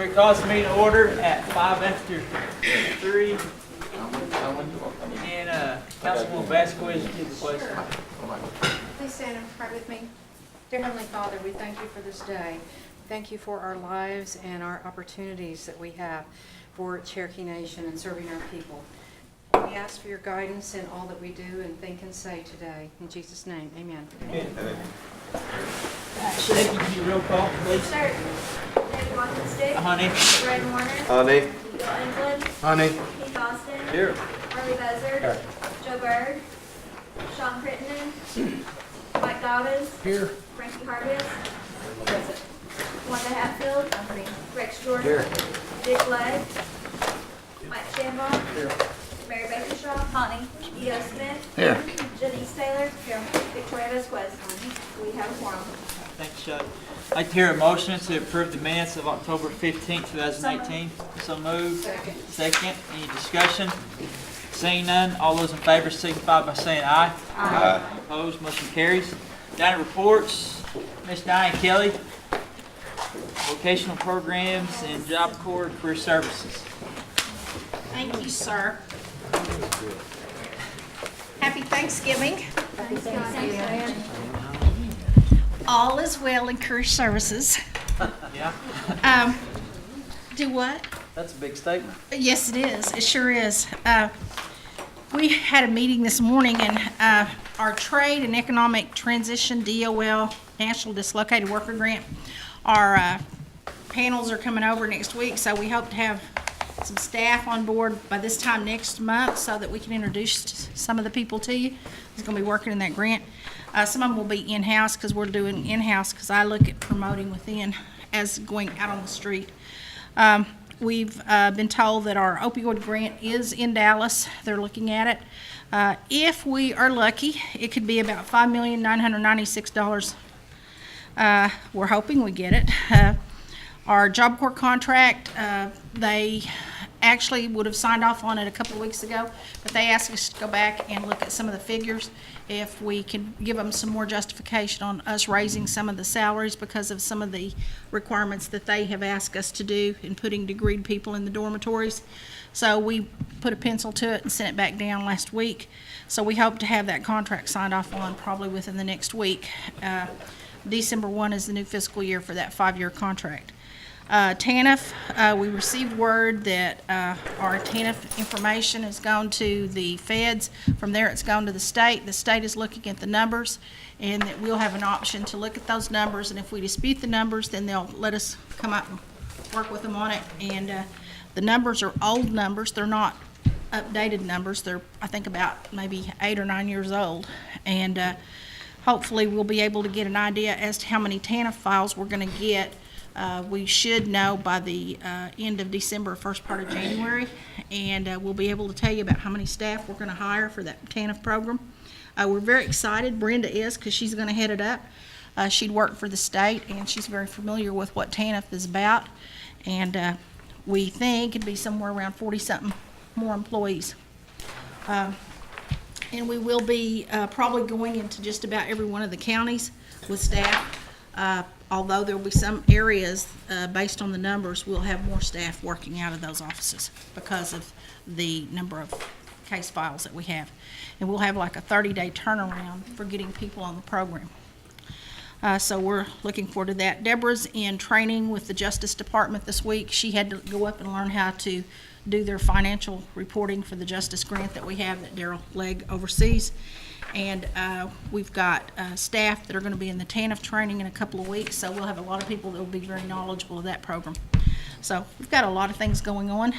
We call this meeting to order at 5 after 3. And Councilwoman Vasquez, give the pledge. Please stand and pray with me. Dear Heavenly Father, we thank you for this day. Thank you for our lives and our opportunities that we have for Cherokee Nation and serving our people. We ask for your guidance in all that we do and think and say today. In Jesus' name, amen. Ashley, can you roll call, please? Sir, David Watkins Stick. Honey. Brad Warner. Honey. Bill England. Honey. Keith Austin. Here. Harley Buzzard. Here. Joe Berg. Sean Crittenden. Mike Dobbins. Here. Frankie Hargis. Wanda Hatfield. Rex Jordan. Here. Dick Legg. Mike Shambaugh. Here. Mary Bakershaw. Connie. E.O. Smith. Here. Janice Taylor. Here. Victoria Vasquez. We have a quorum. Thanks, Chuck. I'd like to hear a motion to approve the minutes of October 15th, 2018. So moved. Second. Any discussion? Seeing none, all those in favor signify by saying aye. Aye. Opposed, motion carries. Down to reports, Ms. Diane Kelly, vocational programs and Job Corps Career Services. Thank you, sir. Happy Thanksgiving. All is well in career services. Yeah, Do what? that's a big statement. Yes, it is. It sure is. We had a meeting this morning, and our Trade and Economic Transition DOL National Dislocated Worker Grant, our panels are coming over next week, so we hope to have some staff on board by this time next month so that we can introduce some of the people to you who's going to be working in that grant. Some of them will be in-house because we're doing in-house because I look at promoting within as going out on the street. We've been told that our opioid grant is in Dallas. They're looking at it. If we are lucky, it could be about $5,996. We're hoping we get it. Our Job Corps contract, they actually would have signed off on it a couple of weeks ago, but they asked us to go back and look at some of the figures if we could give them some more justification on us raising some of the salaries because of some of the requirements that they have asked us to do in putting degreed people in the dormitories. So we put a pencil to it and sent it back down last week. So we hope to have that contract signed off on probably within the next week. December 1 is the new fiscal year for that 5-year contract. TANF, we received word that our TANF information has gone to the feds. From there, it's gone to the state. The state is looking at the numbers, and that we'll have an option to look at those numbers. And if we dispute the numbers, then they'll let us come up and work with them on it. And the numbers are old numbers. They're not updated numbers. They're, I think, about maybe 8 or 9 years old. And hopefully, we'll be able to get an idea as to how many TANF files we're going to get. We should know by the end of December, first part of January, and we'll be able to tell you about how many staff we're going to hire for that TANF program. We're very excited. Brenda is, because she's going to head it up. She'd worked for the state, and she's very familiar with what TANF is about, and we think it'd be somewhere around 40-something more employees. And we will be probably going into just about every one of the counties with staff. Although there will be some areas, based on the numbers, we'll have more staff working out of those offices because of the number of case files that we have. And we'll have like a 30-day turnaround for getting people on the program. So we're looking forward to that. Deborah's in training with the Justice Department this week. She had to go up and learn how to do their financial reporting for the Justice Grant that we have that Daryl Legg oversees. And we've got staff that are going to be in the TANF training in a couple of weeks, so we'll have a lot of people that will be very knowledgeable of that program. So we've got a lot of things going on.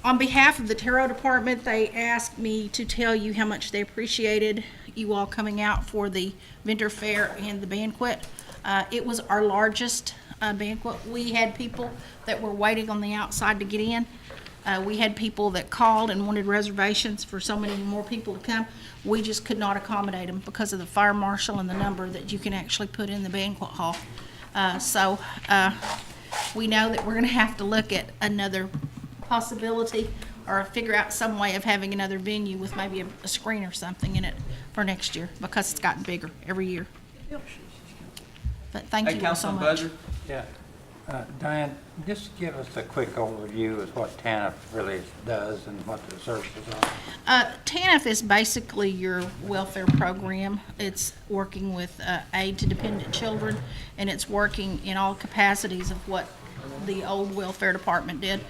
On behalf of the Tarot Department, they asked me to tell you how much they appreciated you all coming out for the vendor fair and the banquet. It was our largest banquet. We had people that were waiting on the outside to get in. We had people that called and wanted reservations for so many more people to come. We just could not accommodate them because of the fire marshal and the number that you can actually put in the banquet hall. So we know that we're going to have to look at another possibility or figure out some way of having another venue with maybe a screen or something in it for next year because it's gotten bigger every year. But thank you all so much. Yeah. Diane, just give us a quick overview of what TANF really does and what the services are. TANF is basically your welfare program. It's working with aid to dependent children, and it's working in all capacities of what the old welfare department did.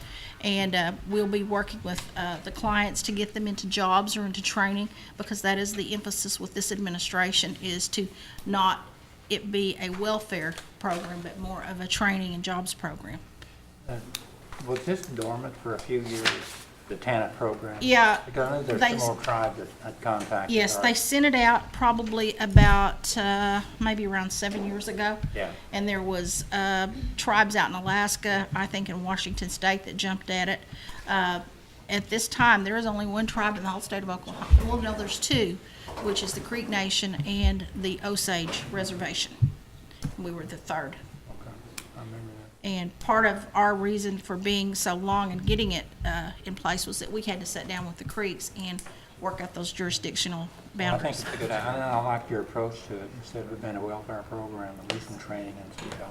And we'll be working with the clients to get them into jobs or into training, because that is the emphasis with this administration, is to not it be a welfare program, but more of a training and jobs program. Was this dormant for a few years, the TANF program? Yeah, Because I know there's they- some more tribes that had contacted Yes, our- they sent it out probably about, maybe around 7 years ago. Yeah. And there was tribes out in Alaska, I think in Washington State, that jumped at it. At this time, there is only one tribe in the whole state of Oklahoma. Well, no, there's two, which is the Creek Nation and the Osage Reservation. We were the third. Okay, I remember that. And part of our reason for being so long and getting it in place was that we had to sit down with the Creeks and work out those jurisdictional Well, I think boundaries. it's a good, I like your approach to it, instead of it being a welfare program, at least in training and stuff.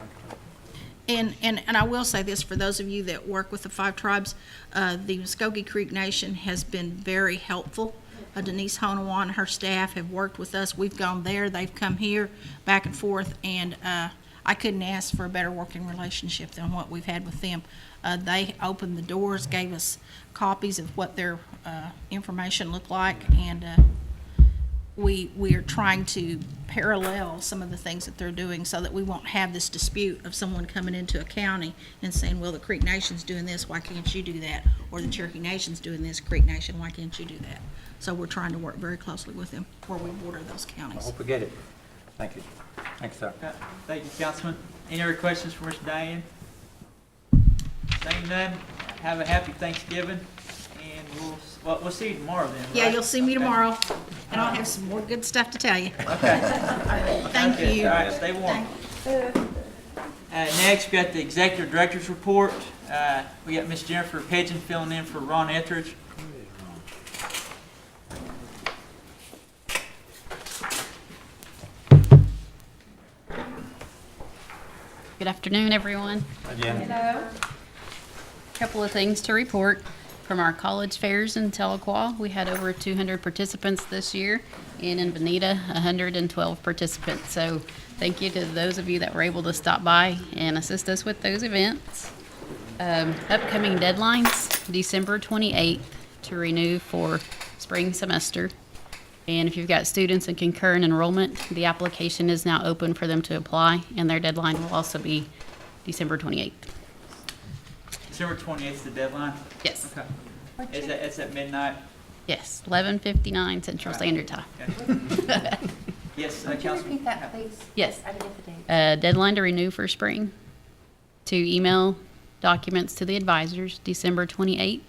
And I will say this, for those of you that work with the 5 tribes, the Muskogee Creek Nation has been very helpful. Denise Honawan and her staff have worked with us. We've gone there, they've come here, back and forth, and I couldn't ask for a better working relationship than what we've had with them. They opened the doors, gave us copies of what their information looked like, and we are trying to parallel some of the things that they're doing so that we won't have this dispute of someone coming into a county and saying, well, the Creek Nation's doing this, why can't you do that? Or the Cherokee Nation's doing this, Creek Nation, why can't you do that? So we're trying to work very closely with them where we border those I counties. hope we get it. Thank you. Thanks, sir. Thank you, Councilman. Any other questions for Ms. Diane? Seeing none, have a happy Thanksgiving, and we'll see you tomorrow then, Yeah, right? you'll see me Okay. tomorrow, and I'll have some more good stuff to tell you. Okay. Thank Good. you. All right, stay warm. Next, we got the Executive Director's Report. We got Ms. Jennifer Pigeon filling in for Ron Etheridge. Good afternoon, everyone. Again, Couple of things to report from our college fairs in Tahlequah. We had over 200 participants this year, and in Bonita, 112 participants. So thank you to those of you that were able to stop by and assist us with those events. Upcoming deadlines, December 28th to renew for spring semester. And if you've got students in concurrent enrollment, the application is now open for them to apply, and their deadline will also be December 28th. December 28th is the deadline? Yes. Okay. It's at midnight? Yes, 11:59 Central Standard Time. Okay. Yes, Could you Councilman? repeat that, please? Yes. I didn't get the date. Deadline to renew for spring. To email documents to the advisors, December 28th.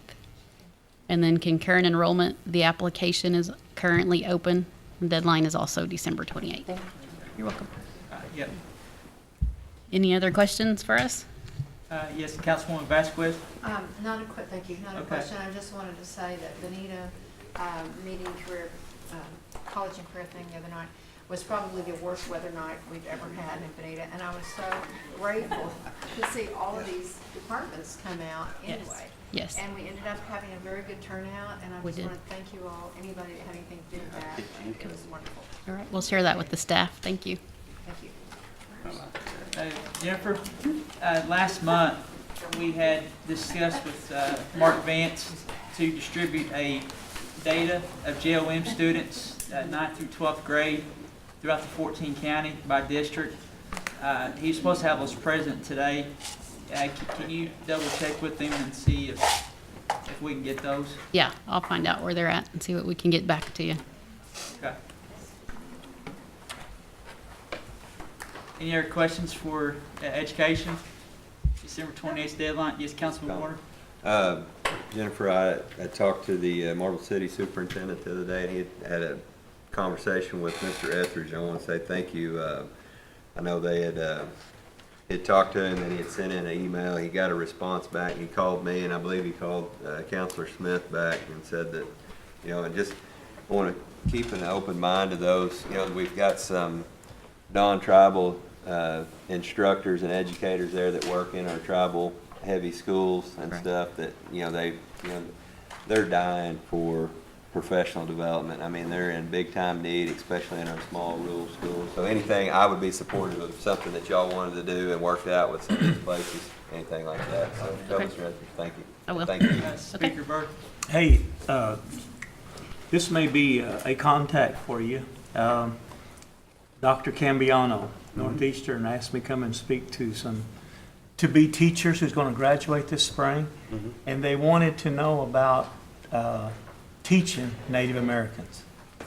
And then concurrent enrollment, the application is currently open. The deadline is also December 28th. Thank you. You're welcome. Yep. Any other questions for us? Yes, Councilwoman Vasquez? Not a quick, thank you, not a Okay. question. I just wanted to say that Bonita meeting career, college and career thing the other night was probably the worst weather night we've ever had in Bonita. And I was so grateful to see all of these departments come out Yes. anyway. Yes. And we ended up having a very good turnout, and I We just did. want to thank you all, anybody that had anything to do with that. It was wonderful. All right, we'll share that with the staff. Thank you. Thank you. Jennifer, last month, we had discussed with Mark Vance to distribute a data of JOM students, 9th through 12th grade, throughout the 14 county by district. He's supposed to have those present today. Can you double check with him and see if we can get those? Yeah, I'll find out where they're at and see what we can get back to you. Okay. Any other questions for education? December 28th deadline. Yes, Councilman Warner? Jennifer, I talked to the Marble City Superintendent the other day, and he had a conversation with Mr. Etheridge. I want to say thank you. I know they had talked to him, and he had sent in an email. He got a response back, and he called me, and I believe he called Counselor Smith back and said that, and just want to keep an open mind to those. We've got some non-tribal instructors and educators there that work in our tribal heavy schools and Right. stuff that, they're dying for professional development. I mean, they're in big time need, especially in our small rural schools. So anything, I would be supportive of something that y'all wanted to do and work it out with some of these places, anything like that. So, tell Okay. Mr. Etheridge, thank you. I will. Thank you. Speaker Byrd? Hey, this may be a contact for you. Dr. Cambiano, Northeastern, asked me to come and speak to some to-be teachers who's going to graduate this spring, and they wanted to know about teaching Native Americans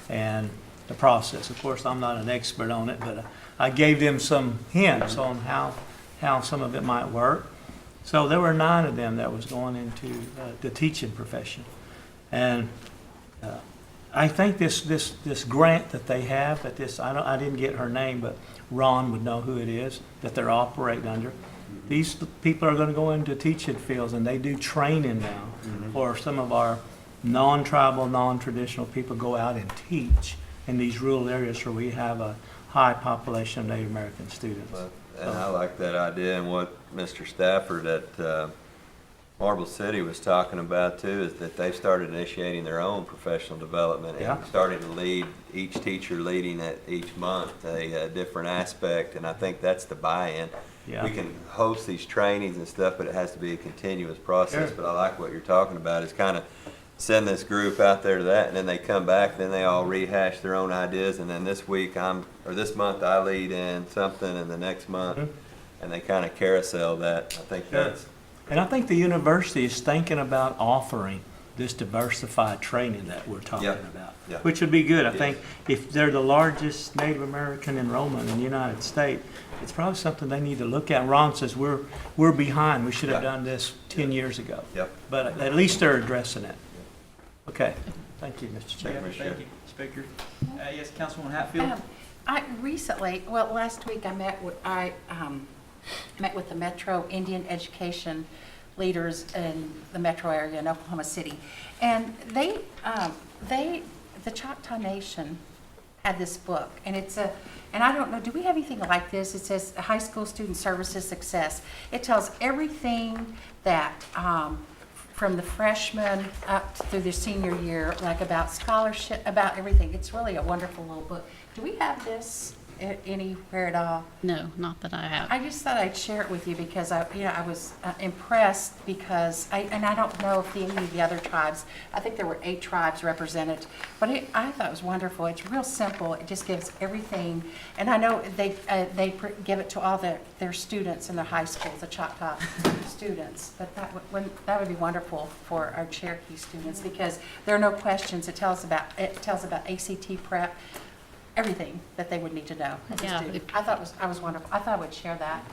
and the process. Of course, I'm not an expert on it, but I gave them some hints on how some of it might work. So there were 9 of them that was going into the teaching profession. And I think this grant that they have, that this, I didn't get her name, but Ron would know who it is, that they're operating under. These people are going to go into teaching fields, and they do training now for some of our non-tribal, non-traditional people go out and teach in these rural areas where we have a high population of Native American students. And I like that idea, and what Mr. Stafford at Marble City was talking about too, is that they've started initiating their own professional development Yeah. and starting to lead, each teacher leading at each month a different aspect, and I think that's the buy-in. Yeah. We can host these trainings and stuff, but it has to be a continuous process. Sure. But I like what you're talking about, is kind of send this group out there to that, and then they come back, then they all rehash their own ideas, and then this month I lead in something, and the next month, and they kind of carousel that. I think Sure. that's, And I think the university is thinking about offering this diversified training that we're talking Yeah. about, Yeah. which would be good. I Yes. think if they're the largest Native American enrollment in the United States, it's probably something they need to look at. Ron says we're behind. We should have Yeah. done this 10 years ago. Yep. But at least they're addressing it. Okay. Thank you, Mr. Yeah, Chairman. thank you, Speaker. Yes, Councilwoman Hatfield? I recently, well, last week I met with the Metro Indian Education leaders in the metro area in Oklahoma City. And the Choctaw Nation had this book, and and I don't know, do we have anything like this? It says High School Student Services Success. It tells everything that, from the freshman up through their senior year, like about scholarship, about everything. It's really a wonderful little book. Do we have this anywhere at all? No, not that I have. I just thought I'd share it with you because I was impressed because I don't know if any of the other tribes, I think there were 8 tribes represented, but I thought it was wonderful. It's real simple. It just gives everything, and I know they give it to all their students in their high schools, the Choctaw students, but that would be wonderful for our Cherokee students because there are no questions. It tells about ACT prep, everything that they would need to know as a Yeah, student. I was wonderful. I thought I would share that.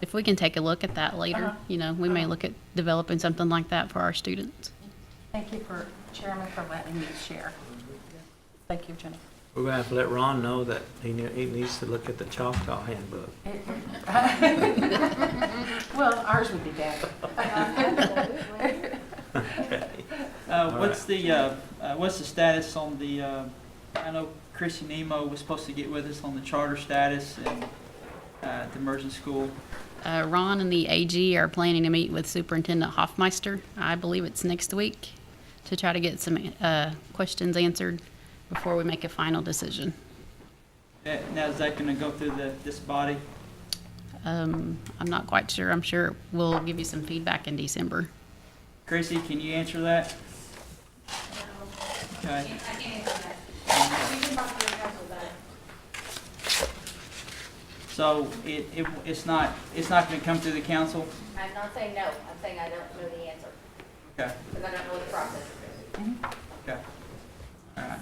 If we can take a look at that later, we may look at developing something like that for our students. Thank you, Chairman, for letting me share. Thank you, Jenny. We're going to have to let Ron know that he needs to look at the Choctaw handbook. Well, ours would be better. What's the status on the, I know Chrissy Nemo was supposed to get with us on the charter status and the immersion school. Ron and the AG are planning to meet with Superintendent Hoffmeister. I believe it's next week to try to get some questions answered before we make a final decision. Now, is that going to go through this body? I'm not quite sure. I'm sure we'll give you some feedback in December. Chrissy, can you answer that? Okay. I can't answer that. You can talk to your council about it. So it's not going to come through the council? I'm not saying no, I'm saying I don't know the answer, Okay. because I don't know what the process is. Okay. All right.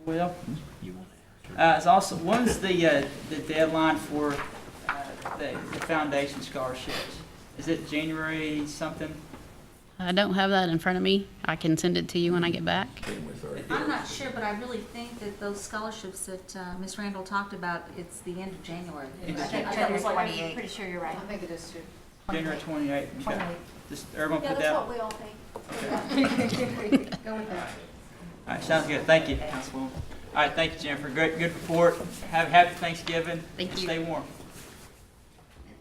Well, it's also, when's the deadline for the foundation scholarships? Is it January something? I don't have that in front of me. I can send it to you when I get back. I'm not sure, but I really think that those scholarships that Ms. Randall talked about, it's the end of January. End of I think January it was like, I'm 28th. pretty sure you're right. I think it is too. January 28th? Okay. 28th. Just everyone Yeah, put that's that? what we all think. Okay. Go with that. All right, sounds good. Thank you, Councilwoman. All right, thank you, Jennifer. Good report. Have a happy Thanksgiving. Thank you. Stay warm.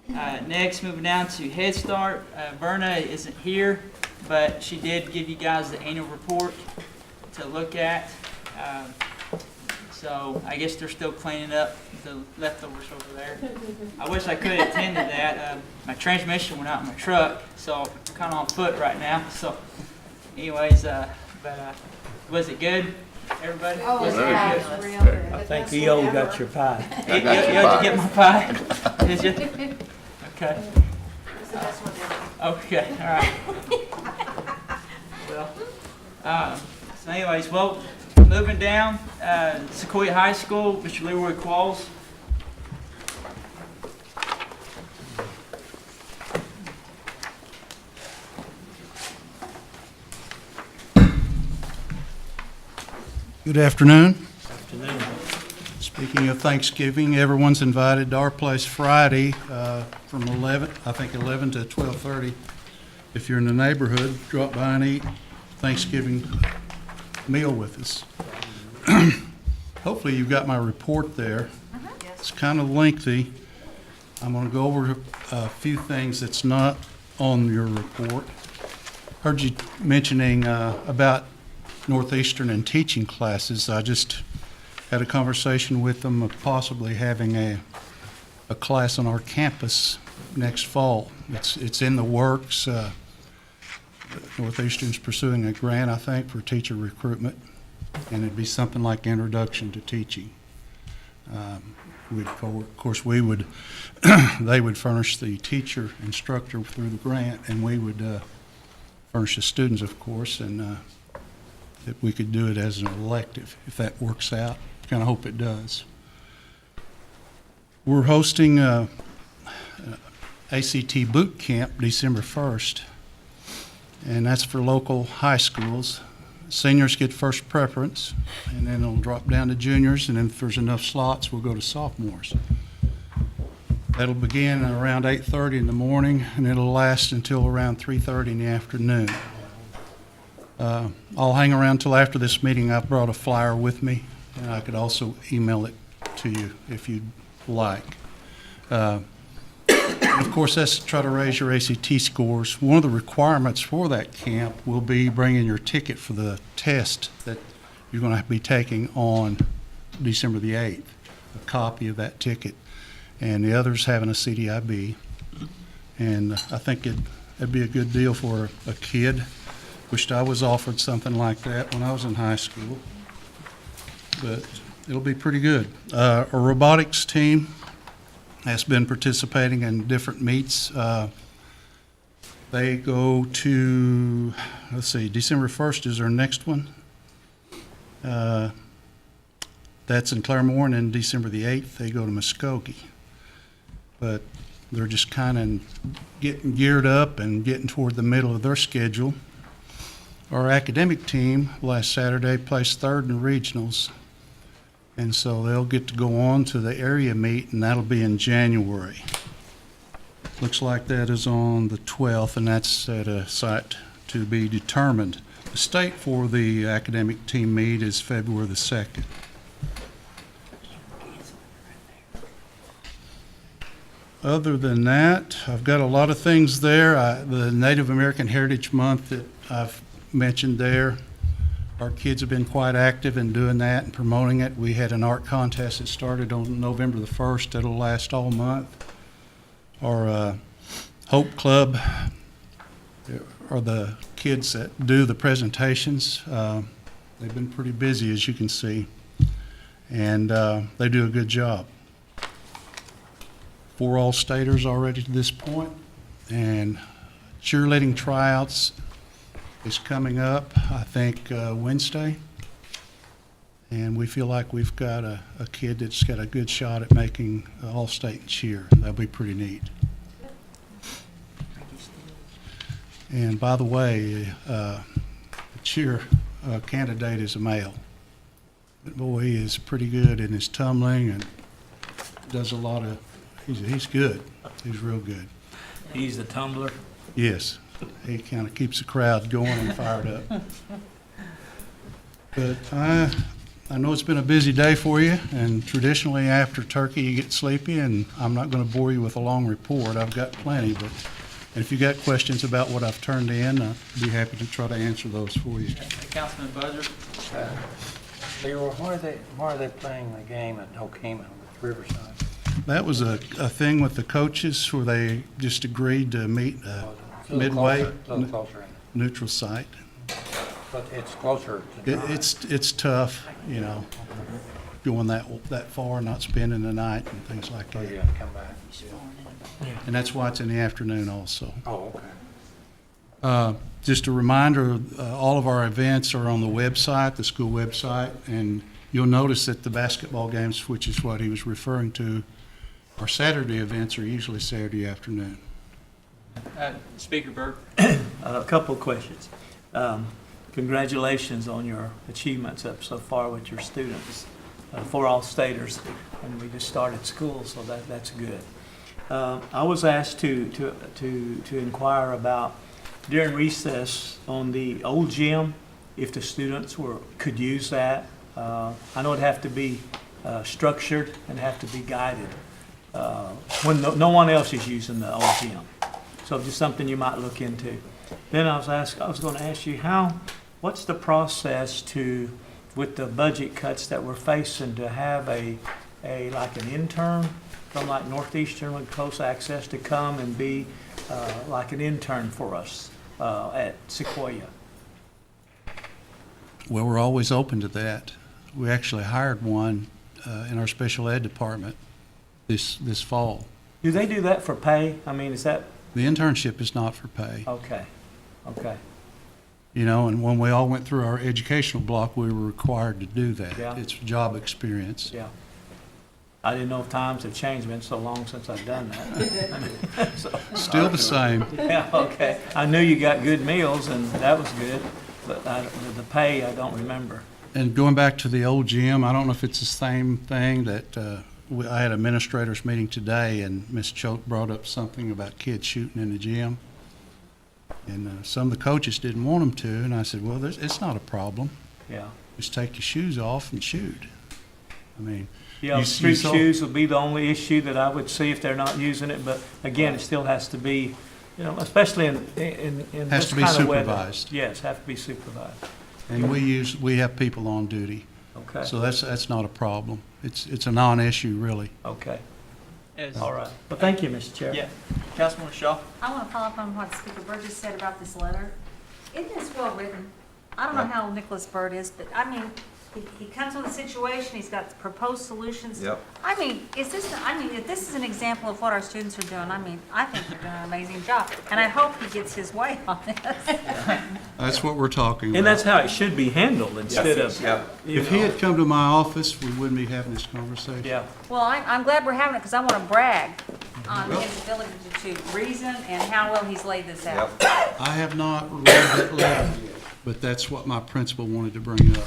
Next, moving down to Head Start. Verna isn't here, but she did give you guys the annual report to look at. So I guess they're still cleaning up the leftovers over there. I wish I could have attended that. My transmission went out in my truck, so I'm kind of on foot right now. So anyways, was it good, everybody? Oh, Was it yeah, good? it was real good. I think EO got your pie. You get my pie? Did you? Okay. It was the best one ever. Okay, all right. Well, so anyways, well, moving down, Sequoia High School, Mr. Leroy Qualls. Good afternoon. Afternoon. Speaking of Thanksgiving, everyone's invited to our place Friday from 11 to 12:30. If you're in the neighborhood, drop by and eat Thanksgiving meal with us. Hopefully you've got my report there. It's kind of lengthy. I'm going to go over a few things that's not on your report. Heard you mentioning about Northeastern and teaching classes. I just had a conversation with them of possibly having a class on our campus next fall. It's in the works. Northeastern's pursuing a grant, I think, for teacher recruitment, and it'd be something like Introduction to Teaching. Of course, we would, they would furnish the teacher instructor through the grant, and we would furnish the students, of course, and that we could do it as an elective if that works out. Kind of hope it does. We're hosting ACT boot camp December 1st, and that's for local high schools. Seniors get first preference, and then it'll drop down to juniors, and then if there's enough slots, we'll go to sophomores. That'll begin around 8:30 in the morning, and it'll last until around 3:30 in the afternoon. I'll hang around till after this meeting. I've brought a flyer with me, and I could also email it to you if you'd like. Of course, that's to try to raise your ACT scores. One of the requirements for that camp will be bringing your ticket for the test that you're going to be taking on December the 8th, a copy of that ticket, and the others having a CDIB. And I think it'd be a good deal for a kid. Wished I was offered something like that when I was in high school, but it'll be pretty good. Our robotics team has been participating in different meets. They go to, let's see, December 1st is our next one. That's in Claremore, and then December the 8th, they go to Muskogee. But they're just kind of getting geared up and getting toward the middle of their schedule. Our academic team last Saturday placed third in regionals, and so they'll get to go on to the area meet, and that'll be in January. Looks like that is on the 12th, and that's at a site to be determined. The state for the academic team meet is February the 2nd. Other than that, I've got a lot of things there. The Native American Heritage Month that I've mentioned there, our kids have been quite active in doing that and promoting it. We had an art contest that started on November the 1st. That'll last all month. Our Hope Club are the kids that do the presentations. They've been pretty busy, as you can see, and they do a good job. 4 All-Staters already to this point, and cheerleading tryouts is coming up, I think, Wednesday. And we feel like we've got a kid that's got a good shot at making All-State cheer. That'll be pretty neat. And by the way, the cheer candidate is a male. But boy, he is pretty good in his tumbling and does a lot of, he's good. He's real good. He's the tumbler. Yes. He kind of keeps the crowd going and fired up. But I know it's been a busy day for you, and traditionally after turkey you get sleepy, and I'm not going to bore you with a long report. I've got plenty, but if you got questions about what I've turned in, I'd be happy to try to answer those for you. Councilman Buzzer? Leroy, why are they playing the game at Okema with Riverside? That was a thing with the coaches where they just agreed to meet midway A little closer in. neutral site. But it's closer to drive. It's tough, you know, going that far, not spending the night and things like So you that. have to come back. And that's why it's in the afternoon also. Oh, okay. Just a reminder, all of our events are on the website, the school website, and you'll notice that the basketball games, which is what he was referring to, our Saturday events are usually Saturday afternoon. Speaker Burke? A couple of questions. Congratulations on your achievements up so far with your students, for all staters, and we just started school, so that's good. I was asked to inquire about during recess on the old gym, if the students could use that. I know it'd have to be structured and have to be guided when no one else is using the old gym. So just something you might look into. Then I was going to ask you what's the process with the budget cuts that we're facing, to have like an intern from like Northeastern with close access to come and be like an intern for us at Sequoia? Well, we're always open to that. We actually hired one in our special ed department this fall. Do they do that for pay? I mean, is that The internship is not for pay. okay? Okay. You know, and when we all went through our educational block, we were required to do that. Yeah. It's job experience. Yeah. I didn't know if times have changed. Been so long since I've done that. So, Still the same. yeah. Okay. I knew you got good meals, and that was good, but the pay I don't remember. And going back to the old gym, I don't know if it's the same thing that I had administrators meeting today, and Ms. Choate brought up something about kids shooting in the gym. And some of the coaches didn't want them to, and I said, well, it's not a problem. Yeah. Just take your shoes off and shoot. I mean, Yeah, You- street you saw- shoes would be the only issue that I would see if they're not using it, but again, it still has to be, especially in Has this to be kind of weather. supervised. Yes, have to be supervised. and we have people on duty, Okay, so that's not a problem. It's a non-issue, really. okay, Yes. all right. Well, thank you, Mr. Chair. Yeah. Councilman Shaw? I want to follow up on what Speaker Burgess said about this letter. Isn't this well written? I don't know how Nicholas Byrd is, but I mean, he comes with a situation, he's got proposed solutions. Yep. I mean, if this is an example of what our students are doing, I think they're doing an amazing job. And I hope he gets his way on this. That's what we're talking about. And that's how it should be handled instead of, Yep. If he had come to my office, we wouldn't be having this conversation. yeah. Well, I'm glad we're having it because I want to brag on his ability to reason and how well he's laid this out. Yep. I have not read that letter yet, but that's what my principal wanted to bring up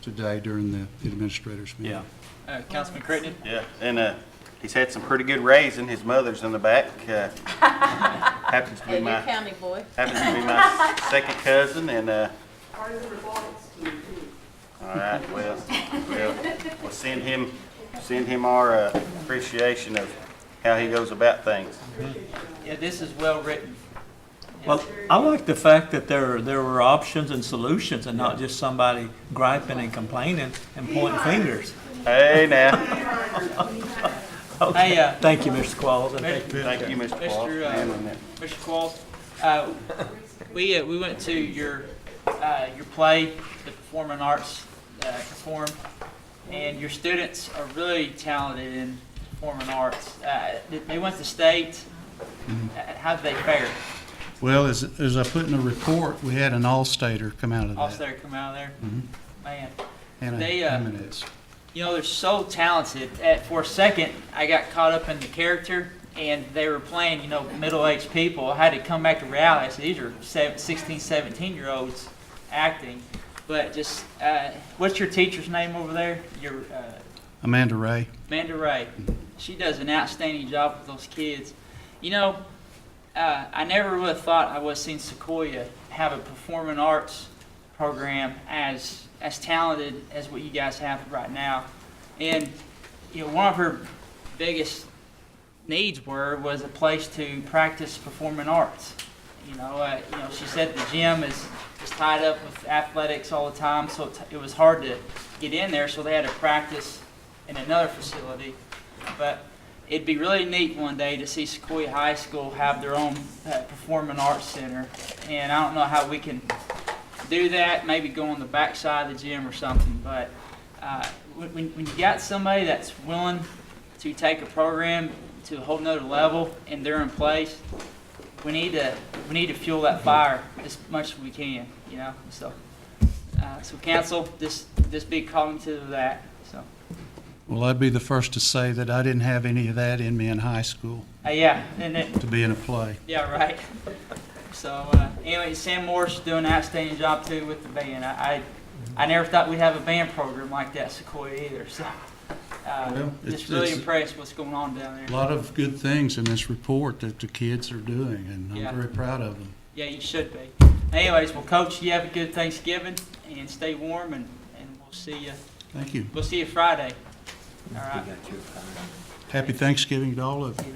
today during the administrators meeting. Yeah. Councilman Crittenden? Yeah, and he's had some pretty good raising. His mother's in the back. Happens to be my county boy. happens to be my second cousin, and all right, we'll send him our appreciation of how he goes about things. Yeah, this is well written. Well, I like the fact that there were options and solutions and not just somebody griping and complaining and pointing fingers. Hey now, Okay. Hey, Thank you, Mr. Qualls. and thank you. thank you, Mr. Claus, for handling that. Mr. Qualls, we went to your play, the Performing Arts performed, and your students are really talented in performing arts. They went to state. How did they fare? Well, as I put in the report, we had an all-stater come out of All that. state come out of there? Man, Hannah They, Jimenez. they're so talented. For a second, I got caught up in the character, and they were playing, middle-aged people. I had to come back to reality. I said, these are 16, 17-year-olds acting. But just, what's your teacher's name over there? Your Amanda Ray. Amanda Ray. She does an outstanding job with those kids. I never would have thought I would have seen Sequoia have a performing arts program as talented as what you guys have right now. And, one of her biggest needs was a place to practice performing arts. She said the gym is tied up with athletics all the time, so it was hard to get in there, so they had to practice in another facility. But it'd be really neat one day to see Sequoia High School have their own performing arts center. And I don't know how we can do that, maybe go on the back side of the gym or something. But when you got somebody that's willing to take a program to a whole nother level and they're in place, we need to fuel that fire as much as we can, So, so council, this big calling to that. So. Well, I'd be the first to say that I didn't have any of that in me in high school, Yeah, and to be in a play. yeah, right. So anyway, Sam Moore's doing an outstanding job too with the band. I never thought we'd have a band program like that at Sequoia either. So Well, just really impressed what's going on down there. A lot of good things in this report that the kids are doing, and Yeah. I'm very proud of them. Yeah, you should be. Anyways, well, Coach, you have a good Thanksgiving and stay warm, and we'll see you. Thank you. We'll see you Friday. All right. Happy Thanksgiving to all of you.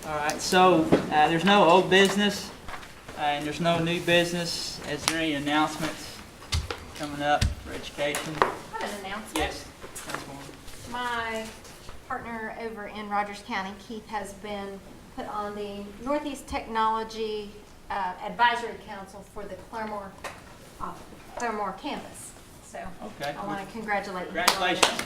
All right. So there's no old business and there's no new business. Is there any announcements coming up for education? I have an announcement. Yes. Councilwoman. My partner over in Rogers County, Keith, has been put on the Northeast Technology Advisory Council for the Claremore campus. So Okay. I want to congratulate you. Congratulations.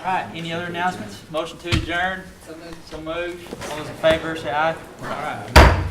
All right. Any other announcements? Motion to adjourn? So moved. All those in favor say aye. All right.